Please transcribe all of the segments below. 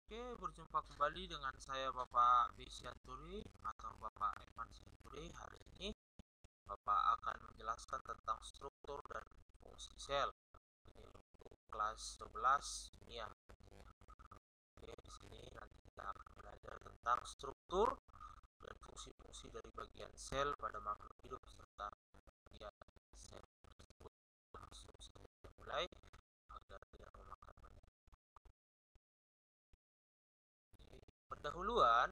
Oke, berjumpa kembali dengan saya Bapak B. Sianturi atau Bapak Evan Sianturi. Hari ini Bapak akan menjelaskan tentang struktur dan fungsi sel. Ini untuk kelas 11 kimia. Oke, di sini nanti kita akan belajar tentang struktur dan fungsi-fungsi dari bagian sel pada makhluk hidup serta bagian sel tersebut. Langsung saja mulai agar tidak memakan banyak. Pendahuluan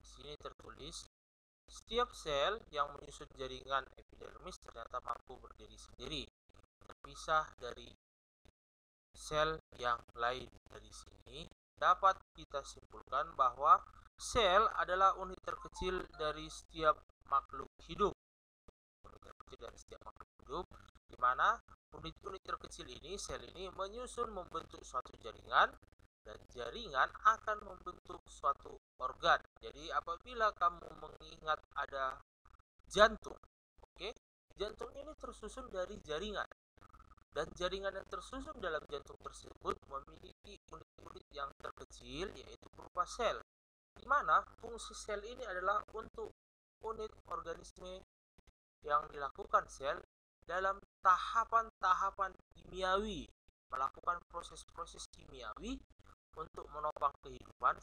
di sini tertulis setiap sel yang menyusun jaringan epidermis ternyata mampu berdiri sendiri, terpisah dari sel yang lain. Dari sini dapat kita simpulkan bahwa sel adalah unit terkecil dari setiap makhluk hidup. Unit terkecil dari setiap makhluk hidup, di mana unit-unit terkecil ini, sel ini menyusun membentuk suatu jaringan dan jaringan akan membentuk suatu organ. Jadi apabila kamu mengingat ada jantung, oke, jantung ini tersusun dari jaringan dan jaringan yang tersusun dalam jantung tersebut memiliki unit-unit yang terkecil yaitu berupa sel, di mana fungsi sel ini adalah untuk unit organisme yang dilakukan sel dalam tahapan-tahapan kimiawi, melakukan proses-proses kimiawi untuk menopang kehidupan,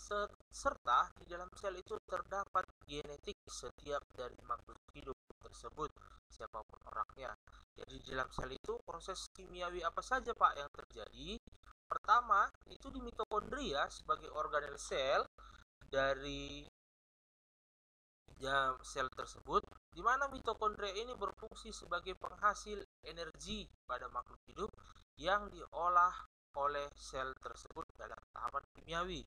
serta di dalam sel itu terdapat genetik setiap dari makhluk hidup tersebut, siapapun orangnya. Jadi di dalam sel itu proses kimiawi apa saja Pak yang terjadi? Pertama, itu di mitokondria sebagai organel sel dari sel tersebut, di mana mitokondria ini berfungsi sebagai penghasil energi pada makhluk hidup yang diolah oleh sel tersebut dalam tahapan kimiawi.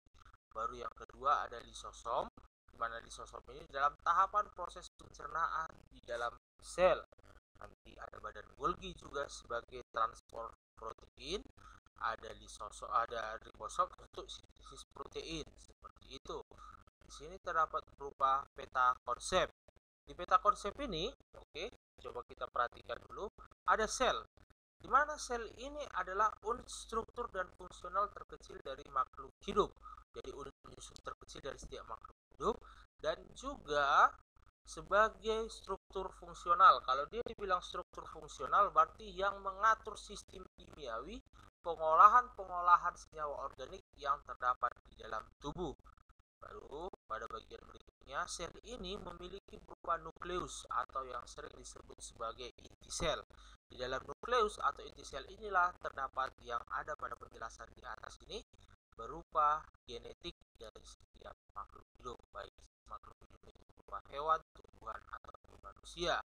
Baru yang kedua ada lisosom, di mana lisosom ini dalam tahapan proses pencernaan di dalam sel. Nanti ada badan Golgi juga sebagai transport protein, ada lisosom, ada ribosom untuk sintesis protein, seperti itu. Di sini terdapat berupa peta konsep. Di peta konsep ini, oke, coba kita perhatikan dulu, ada sel. Di mana sel ini adalah unit struktur dan fungsional terkecil dari makhluk hidup. Jadi unit penyusun terkecil dari setiap makhluk hidup dan juga sebagai struktur fungsional. Kalau dia dibilang struktur fungsional berarti yang mengatur sistem kimiawi pengolahan-pengolahan senyawa organik yang terdapat di dalam tubuh. Baru pada bagian berikutnya, sel ini memiliki berupa nukleus atau yang sering disebut sebagai inti sel. Di dalam nukleus atau inti sel inilah terdapat yang ada pada penjelasan di atas ini berupa genetik dari setiap makhluk hidup, baik makhluk hidup itu berupa hewan, tumbuhan, atau manusia.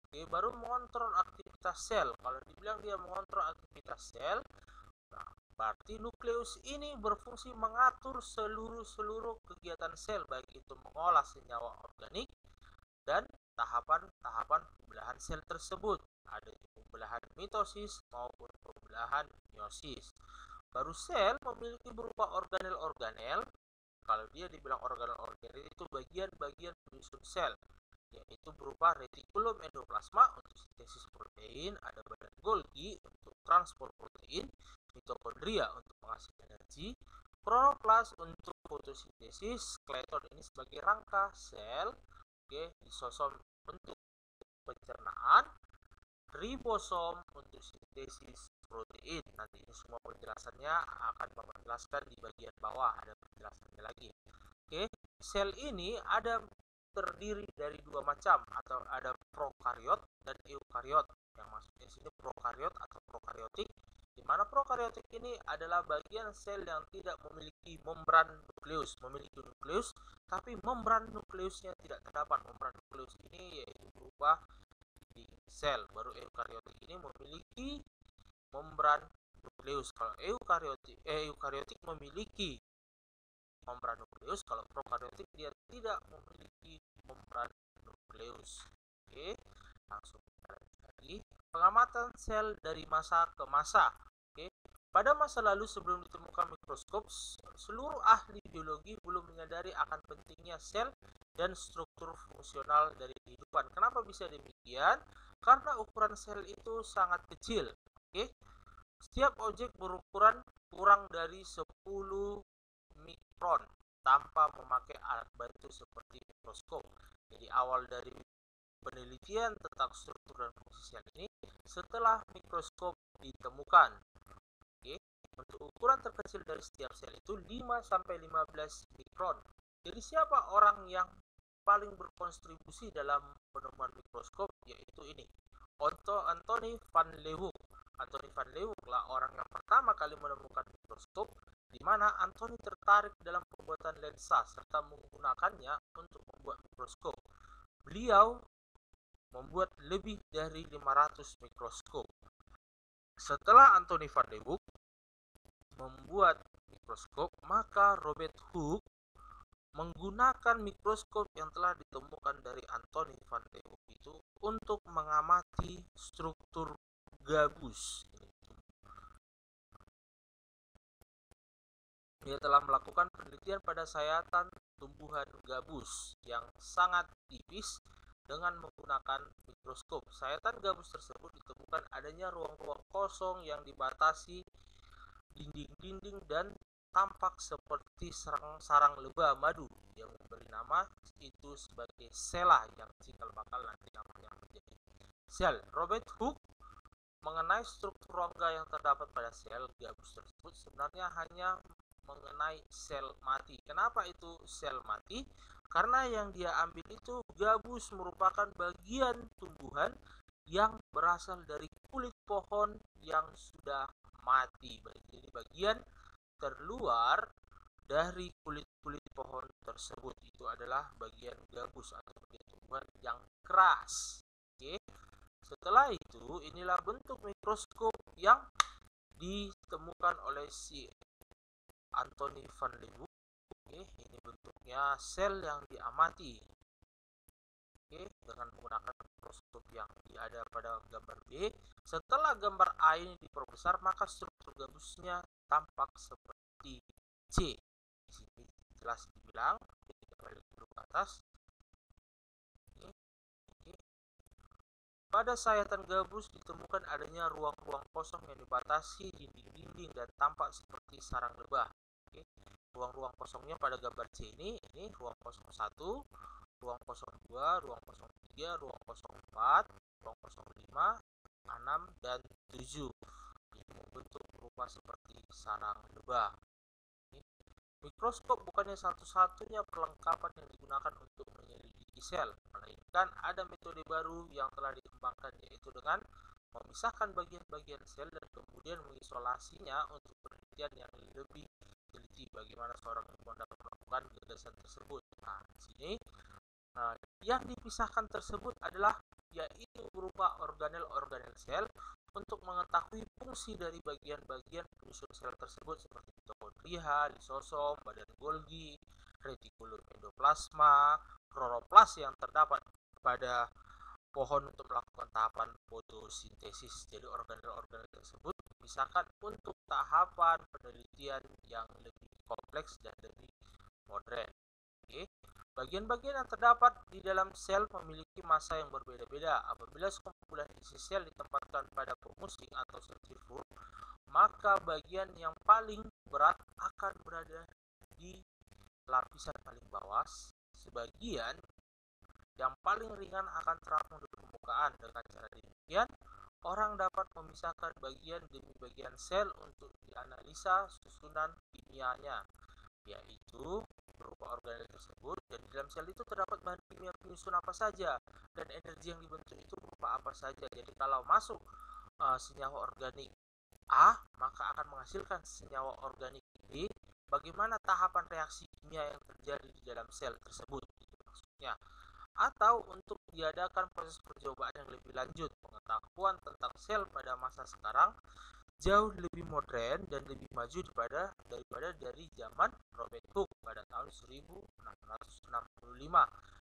Oke, baru mengontrol aktivitas sel. Kalau dibilang dia mengontrol aktivitas sel, berarti nukleus ini berfungsi mengatur seluruh kegiatan sel, baik itu mengolah senyawa organik dan tahapan-tahapan pembelahan sel tersebut. Ada pembelahan mitosis maupun pembelahan meiosis. Baru sel memiliki berupa organel-organel. Kalau dia dibilang organel-organel itu bagian-bagian penyusun sel, yaitu berupa retikulum endoplasma untuk sintesis protein, ada badan Golgi untuk transport protein, mitokondria untuk menghasilkan energi, kloroplas untuk fotosintesis, skeleton ini sebagai rangka sel, oke, lisosom untuk pencernaan, ribosom untuk sintesis protein. Nanti ini semua penjelasannya akan Bapak jelaskan di bagian bawah, ada penjelasannya lagi. Oke, sel ini ada terdiri dari dua macam, atau ada prokariot dan eukariot. Yang maksudnya sini prokariot atau prokariotik, di mana prokariotik ini adalah bagian sel yang tidak memiliki membran nukleus, memiliki nukleus tapi membran nukleusnya tidak terdapat. Membran nukleus ini yaitu berupa di sel. Baru eukariotik ini memiliki membran nukleus. Kalau eukariotik memiliki membran nukleus, kalau prokariotik dia tidak memiliki membran nukleus. Oke, langsung kita lanjut lagi. Pengamatan sel dari masa ke masa. Oke, pada masa lalu sebelum ditemukan mikroskop, seluruh ahli biologi belum menyadari akan pentingnya sel dan struktur fungsional dari kehidupan. Kenapa bisa demikian? Karena ukuran sel itu sangat kecil. Oke, setiap objek berukuran kurang dari 10 mikron tanpa memakai alat bantu seperti mikroskop. Jadi awal dari penelitian tentang struktur dan fungsi sel ini setelah mikroskop ditemukan. Oke, untuk ukuran terkecil dari setiap sel itu 5-15 mikron. Jadi siapa orang yang paling berkontribusi dalam penemuan mikroskop? Yaitu ini, Anthony van Leeuwenhoek. Anthony van Leeuwenhoek lah orang yang pertama kali menemukan mikroskop, di mana Anthony tertarik dalam pembuatan lensa serta menggunakannya untuk membuat mikroskop. Beliau membuat lebih dari 500 mikroskop. Setelah Anthony van Leeuwenhoek membuat mikroskop, maka Robert Hooke menggunakan mikroskop yang telah ditemukan dari Anthony van Leeuwenhoek itu untuk mengamati struktur gabus. Dia telah melakukan penelitian pada sayatan tumbuhan gabus yang sangat tipis dengan menggunakan mikroskop. Sayatan gabus tersebut ditemukan adanya ruang-ruang kosong yang dibatasi dinding-dinding dan tampak seperti sarang lebah madu yang memberi nama itu sebagai sela yang cikal bakal nanti namanya menjadi sel. Robert Hooke mengenai struktur rongga yang terdapat pada sel gabus tersebut sebenarnya hanya mengenai sel mati. Kenapa itu sel mati? Karena yang dia ambil itu gabus merupakan bagian tumbuhan yang berasal dari kulit pohon yang sudah mati. Jadi bagian terluar dari kulit-kulit pohon tersebut itu adalah bagian gabus atau bagian tumbuhan yang keras. Oke. Setelah itu, inilah bentuk mikroskop yang ditemukan oleh si Anthony van Leeuwenhoek. Oke, ini bentuknya sel yang diamati. Oke, dengan menggunakan mikroskop yang ada pada gambar B. Setelah gambar A ini diperbesar, maka struktur gabusnya tampak seperti C. Di sini jelas dibilang, kita balik dulu ke atas. Oke. Pada sayatan gabus ditemukan adanya ruang-ruang kosong yang dibatasi dinding-dinding dan tampak seperti sarang lebah. Oke. Ruang-ruang kosongnya pada gambar C ini ruang kosong 1, ruang kosong 2, ruang kosong 3, ruang kosong 4, ruang kosong 5, 6, dan 7. Ini membentuk rupa seperti sarang lebah. Mikroskop bukannya satu-satunya perlengkapan yang digunakan untuk menyelidiki sel, melainkan ada metode baru yang telah dikembangkan, yaitu dengan memisahkan bagian-bagian sel dan kemudian mengisolasinya untuk penelitian yang lebih teliti. Bagaimana seorang ilmuwan dapat melakukan gagasan tersebut? Nah, di sini yang dipisahkan tersebut adalah yaitu berupa organel-organel sel untuk mengetahui fungsi dari bagian-bagian penyusun sel tersebut seperti mitokondria, lisosom, badan Golgi, retikulum endoplasma, kloroplas yang terdapat pada pohon untuk melakukan tahapan fotosintesis. Jadi organel-organel tersebut dipisahkan untuk tahapan penelitian yang lebih kompleks dan lebih modern. Oke. Bagian-bagian yang terdapat di dalam sel memiliki massa yang berbeda-beda. Apabila sekumpulan isi sel ditempatkan pada pemusing atau sentrifug, maka bagian yang paling berat akan berada di lapisan paling bawah. Sebagian yang paling ringan akan terapung di permukaan. Dengan cara demikian, orang dapat memisahkan bagian demi bagian sel untuk dianalisa susunan kimianya, yaitu berupa organel tersebut, dan di dalam sel itu terdapat bahan kimia penyusun apa saja dan energi yang dibentuk itu berupa apa saja. Jadi kalau masuk senyawa organik A, maka akan menghasilkan senyawa organik B. Bagaimana tahapan reaksi kimia yang terjadi di dalam sel tersebut, itu maksudnya. Atau untuk diadakan proses percobaan yang lebih lanjut, pengetahuan tentang sel pada masa sekarang jauh lebih modern dan lebih maju daripada dari zaman Robert Hooke pada tahun 1665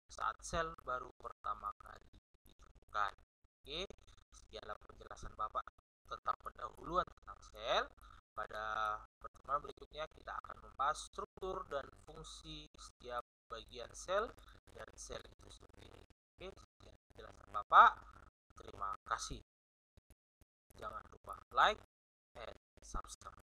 saat sel baru pertama kali ditemukan. Oke, sekianlah penjelasan Bapak tentang pendahuluan tentang sel. Pada pertemuan berikutnya kita akan membahas struktur dan fungsi setiap bagian sel dan sel itu sendiri. Oke, sekian penjelasan Bapak. Terima kasih. Jangan lupa like and subscribe.